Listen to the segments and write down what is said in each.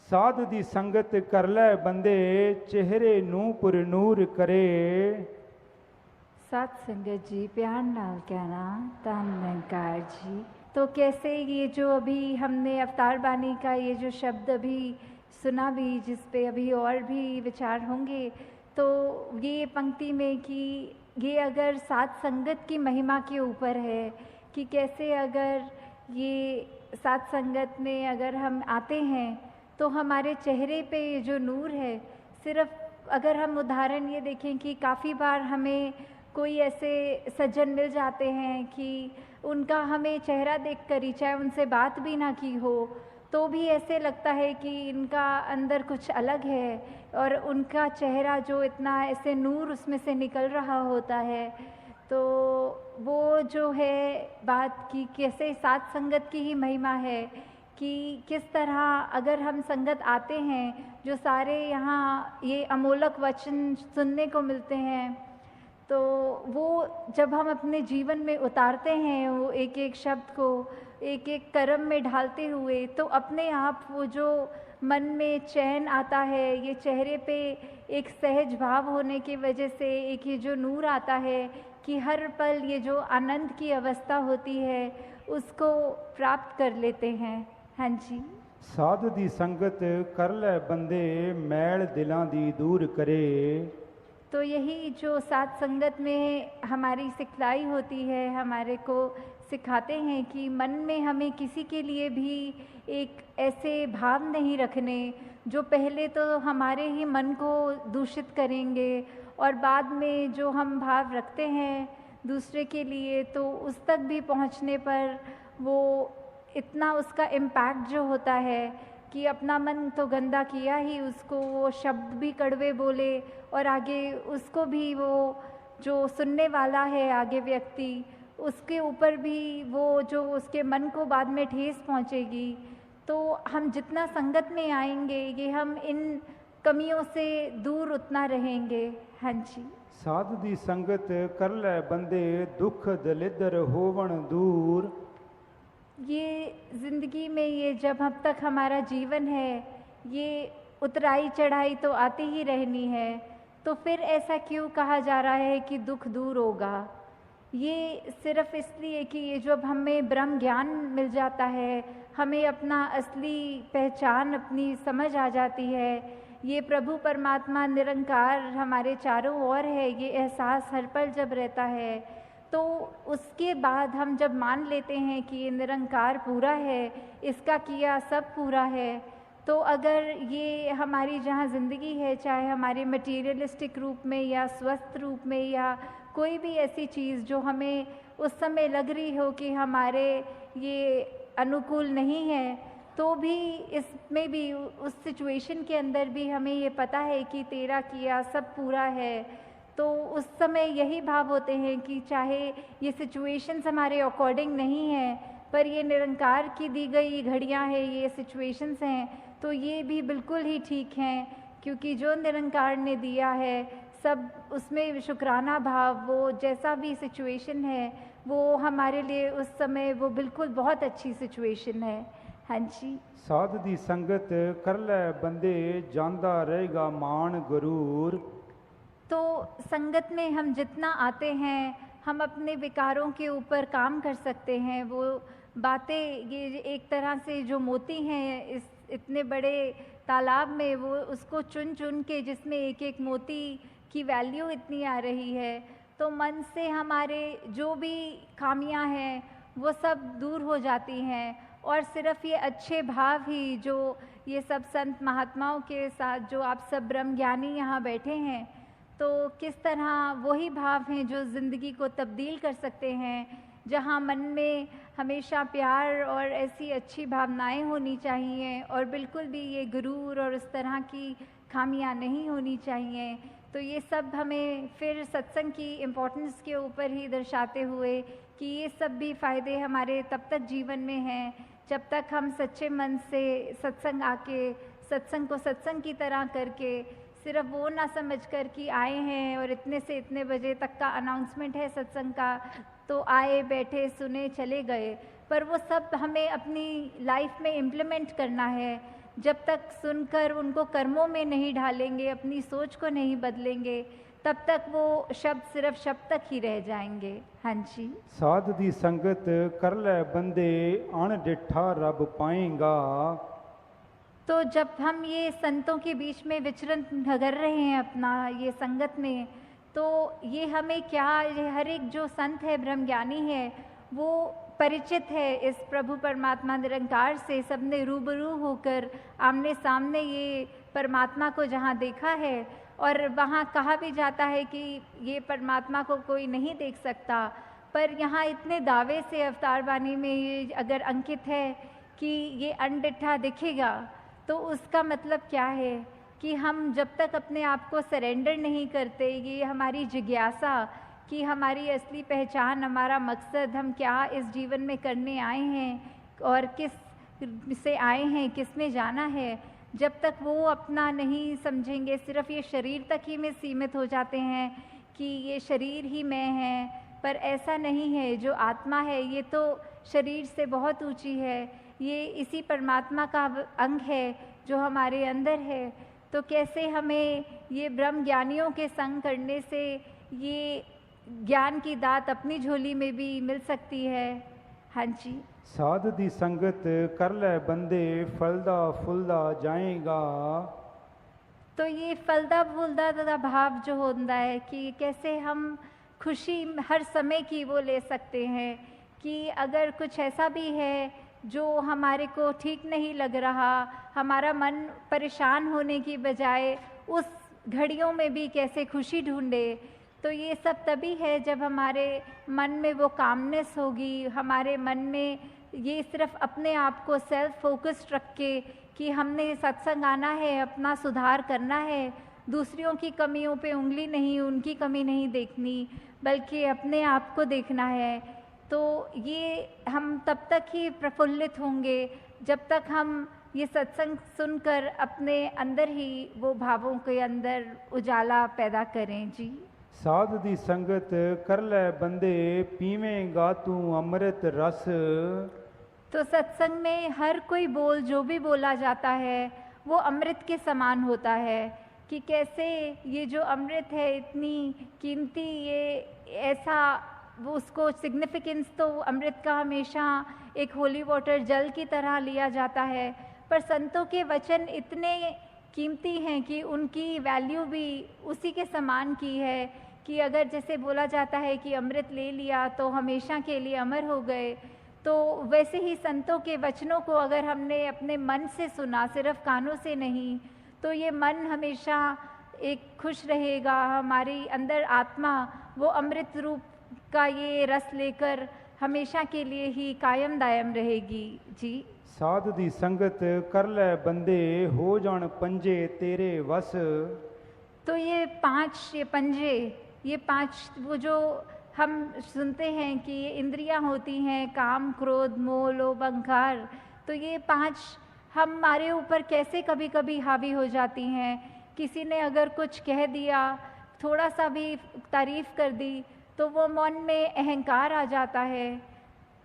साध दी संगत कर लै बंदे, चेहरे नूं पुर नूर करे। सत संगत जी, प्यार नाल कहना धन निरंकार जी। तो कैसे ये जो अभी हमने अवतार बानी का ये जो शब्द अभी सुना भी, जिस पे अभी और भी विचार होंगे, तो ये पंक्ति में कि ये अगर सात संगत की महिमा के ऊपर है कि कैसे अगर ये सात संगत में अगर हम आते हैं तो हमारे चेहरे पे ये जो नूर है, सिर्फ अगर हम उदाहरण ये देखें कि काफ़ी बार हमें कोई ऐसे सज्जन मिल जाते हैं कि उनका हमें चेहरा देखकर ही, चाहे उनसे बात भी ना की हो, तो भी ऐसे लगता है कि इनका अंदर कुछ अलग है और उनका चेहरा जो इतना ऐसे नूर उसमें से निकल रहा होता है। तो वो जो है बात की कैसे सात संगत की ही महिमा है कि किस तरह अगर हम संगत आते हैं, जो सारे यहाँ ये अमोलक वचन सुनने को मिलते हैं, तो वो जब हम अपने जीवन में उतारते हैं वो एक एक शब्द को एक एक कर्म में ढालते हुए, तो अपने आप वो जो मन में चैन आता है, ये चेहरे पे एक सहज भाव होने की वजह से एक ये जो नूर आता है कि हर पल ये जो आनंद की अवस्था होती है उसको प्राप्त कर लेते हैं। हाँ जी। साध दी संगत कर लै बंदे, मैल दिलां दी दूर करे। तो यही जो सात संगत में हमारी सिखलाई होती है, हमारे को सिखाते हैं कि मन में हमें किसी के लिए भी एक ऐसे भाव नहीं रखने जो पहले तो हमारे ही मन को दूषित करेंगे, और बाद में जो हम भाव रखते हैं दूसरे के लिए तो उस तक भी पहुंचने पर वो इतना उसका इम्पैक्ट जो होता है कि अपना मन तो गंदा किया ही, उसको वो शब्द भी कड़वे बोले और आगे उसको भी वो जो सुनने वाला है आगे व्यक्ति, उसके ऊपर भी वो जो उसके मन को बाद में ठेस पहुंचेगी। तो हम जितना संगत में आएंगे ये हम इन कमियों से दूर उतना रहेंगे। हाँ जी। साध दी संगत कर लै बंदे, दुख दलिदर होवण दूर। ये ज़िंदगी में ये जब अब तक हमारा जीवन है, ये उतराई चढ़ाई तो आती ही रहनी है, तो फिर ऐसा क्यों कहा जा रहा है कि दुख दूर होगा? ये सिर्फ इसलिए कि ये जब हमें ब्रह्म ज्ञान मिल जाता है, हमें अपना असली पहचान अपनी समझ आ जाती है, ये प्रभु परमात्मा निरंकार हमारे चारों ओर है, ये एहसास हर पल जब रहता है, तो उसके बाद हम जब मान लेते हैं कि ये निरंकार पूरा है, इसका किया सब पूरा है, तो अगर ये हमारी जहाँ ज़िंदगी है, चाहे हमारे मटेरियलिस्टिक रूप में या स्वस्थ रूप में या कोई भी ऐसी चीज़ जो हमें उस समय लग रही हो कि हमारे ये अनुकूल नहीं है, तो भी इसमें भी उस सिचुएशन के अंदर भी हमें ये पता है कि तेरा किया सब पूरा है। तो उस समय यही भाव होते हैं कि चाहे ये सिचुएशंस हमारे अकॉर्डिंग नहीं है, पर ये निरंकार की दी गई घड़ियां हैं, ये सिचुएशंस हैं, तो ये भी बिल्कुल ही ठीक हैं, क्योंकि जो निरंकार ने दिया है सब उसमें शुक्राना भाव, वो जैसा भी सिचुएशन है वो हमारे लिए उस समय वो बिल्कुल बहुत अच्छी सिचुएशन है। हाँ जी। साध दी संगत कर लै बंदे, जांदा रहेगा मान गरूर। तो संगत में हम जितना आते हैं हम अपने विकारों के ऊपर काम कर सकते हैं। वो बातें ये एक तरह से जो मोती हैं इस इतने बड़े तालाब में, वो उसको चुन चुन के जिसमें एक एक मोती की वैल्यू इतनी आ रही है, तो मन से हमारे जो भी खामियां हैं वो सब दूर हो जाती हैं, और सिर्फ ये अच्छे भाव ही जो ये सब संत महात्माओं के साथ जो आप सब ब्रह्म ज्ञानी यहाँ बैठे हैं, तो किस तरह वही भाव हैं जो ज़िंदगी को तब्दील कर सकते हैं, जहाँ मन में हमेशा प्यार और ऐसी अच्छी भावनाएं होनी चाहिए और बिल्कुल भी ये गुरूर और उस तरह की खामियां नहीं होनी चाहिए। तो ये सब हमें फिर सत्संग की इम्पोर्टेंस के ऊपर ही दर्शाते हुए कि ये सब भी फ़ायदे हमारे तब तक जीवन में हैं जब तक हम सच्चे मन से सत्संग आके सत्संग को सत्संग की तरह करके, सिर्फ वो ना समझ कर कि आए हैं और इतने से इतने बजे तक का अनाउंसमेंट है सत्संग का, तो आए बैठे सुने चले गए, पर वो सब हमें अपनी लाइफ में इम्प्लीमेंट करना है। जब तक सुनकर उनको कर्मों में नहीं ढालेंगे, अपनी सोच को नहीं बदलेंगे, तब तक वो शब्द सिर्फ शब्द तक ही रह जाएंगे। हाँ जी। साध दी संगत कर ले बंदे अण डिठा रब पाएगा। तो जब हम ये संतों के बीच में विचरण कर रहे हैं अपना ये संगत में, तो ये हमें क्या, ये हर एक जो संत है, ब्रह्मज्ञानी है, वो परिचित है इस प्रभु परमात्मा निरंकार से। सबने रूबरू होकर आमने सामने ये परमात्मा को जहाँ देखा है, और वहाँ कहा भी जाता है कि ये परमात्मा को कोई नहीं देख सकता, पर यहाँ इतने दावे से अवतार वाणी में ये अगर अंकित है कि ये अनडिठा दिखेगा, तो उसका मतलब क्या है कि हम जब तक अपने आप को सरेंडर नहीं करते, ये हमारी जिज्ञासा कि हमारी असली पहचान, हमारा मकसद, हम क्या इस जीवन में करने आए हैं और किस से आए हैं, किस में जाना है, जब तक वो अपना नहीं समझेंगे, सिर्फ ये शरीर तक ही में सीमित हो जाते हैं कि ये शरीर ही मैं है। पर ऐसा नहीं है, जो आत्मा है ये तो शरीर से बहुत ऊंची है, ये इसी परमात्मा का अंग है जो हमारे अंदर है। तो कैसे हमें ये ब्रह्म ज्ञानियों के संग करने से ये ज्ञान की दात अपनी झोली में भी मिल सकती है। हाँ जी। साध दी संगत कर ले बंदे फलदा फुलदा जाएगा। तो ये फलदा फूलदा का भाव जो होता है कि कैसे हम खुशी हर समय की वो ले सकते हैं कि अगर कुछ ऐसा भी है जो हमारे को ठीक नहीं लग रहा, हमारा मन परेशान होने की बजाय उस घड़ियों में भी कैसे खुशी ढूंढे। तो ये सब तभी है जब हमारे मन में वो कामनेस होगी, हमारे मन में ये सिर्फ अपने आप को सेल्फ फोकस्ड रख के कि हमने सत्संग आना है, अपना सुधार करना है, दूसरों की कमियों पे उंगली नहीं, उनकी कमी नहीं देखनी, बल्कि अपने आप को देखना है। तो ये हम तब तक ही प्रफुल्लित होंगे जब तक हम ये सत्संग सुनकर अपने अंदर ही वो भावों के अंदर उजाला पैदा करें। जी। साध दी संगत कर ले बंदे पीवेगा तू अमृत रस। तो सत्संग में हर कोई बोल जो भी बोला जाता है वो अमृत के समान होता है कि कैसे ये जो अमृत है इतनी कीमती, ये ऐसा वो उसको सिग्निफिकेंस तो अमृत का हमेशा एक होली वाटर जल की तरह लिया जाता है, पर संतों के वचन इतने कीमती हैं कि उनकी वैल्यू भी उसी के समान की है कि अगर जैसे बोला जाता है कि अमृत ले लिया तो हमेशा के लिए अमर हो गए, तो वैसे ही संतों के वचनों को अगर हमने अपने मन से सुना, सिर्फ कानों से नहीं, तो ये मन हमेशा एक खुश रहेगा, हमारी अंदर आत्मा वो अमृत रूप का ये रस लेकर हमेशा के लिए ही कायम दायम रहेगी। जी। साध दी संगत कर ले बंदे हो जान पंजे तेरे वस। तो ये पंजे, ये पांच वो जो हम सुनते हैं कि ये इंद्रियां होती हैं, काम क्रोध मोह लोभ अहंकार, तो ये पांच हमारे ऊपर कैसे कभी कभी हावी हो जाती हैं। किसी ने अगर कुछ कह दिया, थोड़ा सा भी तारीफ कर दी, तो वो मन में अहंकार आ जाता है।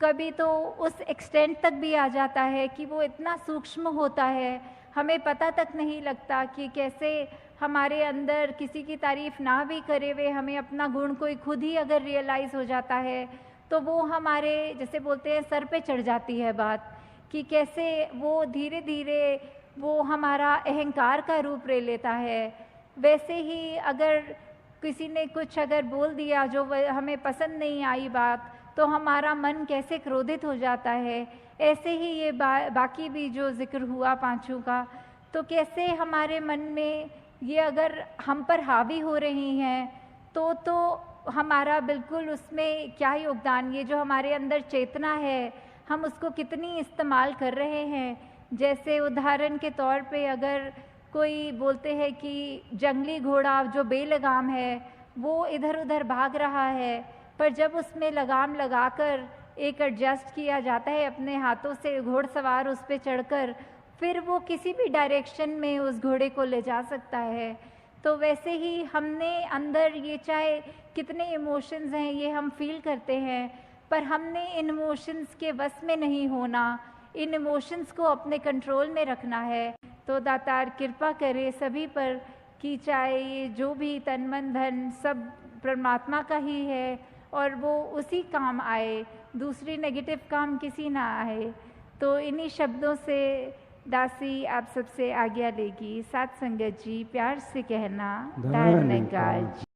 कभी तो उस एक्सटेंट तक भी आ जाता है कि वो इतना सूक्ष्म होता है, हमें पता तक नहीं लगता कि कैसे हमारे अंदर किसी की तारीफ ना भी करे हुए हमें अपना गुण कोई खुद ही अगर रियलाइज़ हो जाता है, तो वो हमारे जैसे बोलते हैं सर पे चढ़ जाती है बात कि कैसे वो धीरे धीरे वो हमारा अहंकार का रूप ले लेता है। वैसे ही अगर किसी ने कुछ अगर बोल दिया जो हमें पसंद नहीं आई बात, तो हमारा मन कैसे क्रोधित हो जाता है। ऐसे ही ये बाकी भी जो जिक्र हुआ पांचों का, तो कैसे हमारे मन में ये अगर हम पर हावी हो रही हैं, तो हमारा बिल्कुल उसमें क्या योगदान, ये जो हमारे अंदर चेतना है हम उसको कितनी इस्तेमाल कर रहे हैं। जैसे उदाहरण के तौर पे अगर कोई बोलते हैं कि जंगली घोड़ा जो बेलगाम है वो इधर उधर भाग रहा है, पर जब उसमें लगाम लगाकर एक एडजस्ट किया जाता है अपने हाथों से, घोड़सवार उस पर चढ़कर फिर वो किसी भी डायरेक्शन में उस घोड़े को ले जा सकता है। तो वैसे ही हमने अंदर ये चाहे कितने इमोशंस हैं ये हम फील करते हैं, पर हमने इन इमोशंस के वश में नहीं होना, इन इमोशंस को अपने कंट्रोल में रखना है। तो दातार कृपा करे सभी पर कि चाहे ये जो भी तन मन धन सब परमात्मा का ही है और वो उसी काम आए, दूसरी नेगेटिव काम किसी ना आए। तो इन्हीं शब्दों से दासी आप सबसे आज्ञा लेगी। साथ संगत जी प्यार से कहना, धन्यवाद जी।